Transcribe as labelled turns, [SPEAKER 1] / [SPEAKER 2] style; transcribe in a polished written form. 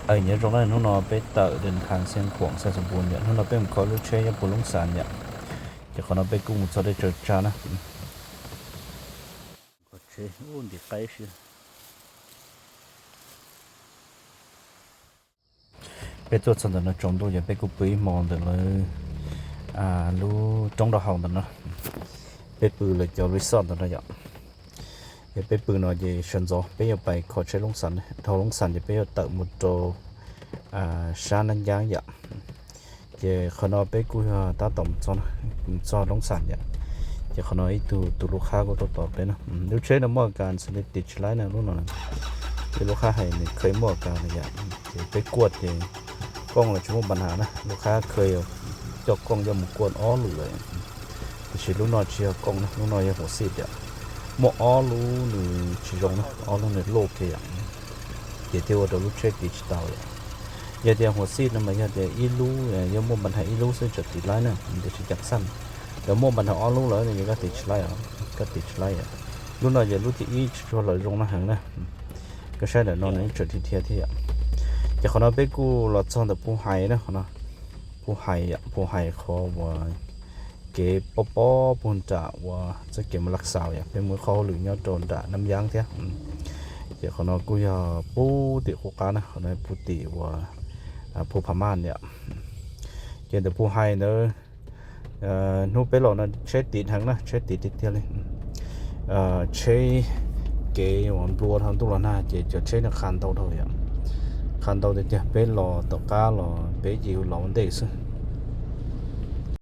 [SPEAKER 1] nhớ trong này nó bé tợ đến hàng sen khoảng xe sông buồn vậy nó bé có lúc chơi buồn lông sàn vậy chỉ còn nó bé cũng cho đây chờ cha nó có chơi ôn thì cái gì bé tôi xong rồi nó trồng tôi giờ bé cũng bị mòn được là lu trong đó hồng được nó bé bự là cho resort được nó vậy giờ bé bự nó về sân gió bé giờ bay có chơi lông sàn thầu lông sàn giờ bé tợ một trò sáng anh giang vậy giờ khi nó bé cúi ta tổng cho lông sàn vậy giờ khi nó từ lúc khác có tổ đấy nó nếu chơi nó muaการsẽติดlại này lúc nào thì lúc khác hayเคยmuaการnày vậy bé quật thì con là chúngปัญหานะลูกค้าเคยจอกกล้องจะหมกวนอ้อเลยchỉ lúc nào chỉ con nó lúc nàoหัวซีดอ่ะหมออ้อรู้หรือchỉรองนะอ้อรู้ในโลกแค่อย่างเดี๋ยวเที่ยวเรารู้เช็คดิจิตอลอย่าเดี๋ยวหัวซีดนะมันอย่าเดี๋ยวอีรู้อย่ามัวปัญหาอีรู้ซึ่งจะติดไล่นะเดี๋ยวจะจักสั้นเดี๋ยวมัวปัญหาอ้อรู้เลยเนี่ยก็ติดไล่อ่ะก็ติดไล่อ่ะlúc nàoอย่ารู้ที่อีชัวร์เลยรองนะหังนะก็ใช่เดี๋ยวนอนในจุดที่เที่ยวจะขอน้องไปกูหลอดซ่อนแต่ผู้หายนะขอน้องผู้หายผู้หายเขาว่าเก็บปอปุ่นจ่าว่าจะเก็บมารักษาอย่างเป็นมือเขาหรือเงาโจรด่าน้ำยางเท่าจะขอน้องกูอยากปูติโคกานะขอน้องปูติว่าผู้พม่าเนี่ยเกี่ยวกับผู้หายเนอะนู้ไปหลอกนะใช้ติดหังนะใช้ติดเท่าเลยใช้เกี่ยวกับบัวทำตัวหน้าจะใช้ในคันเท่าอย่าง看到的这边老到家了，北京老问题是。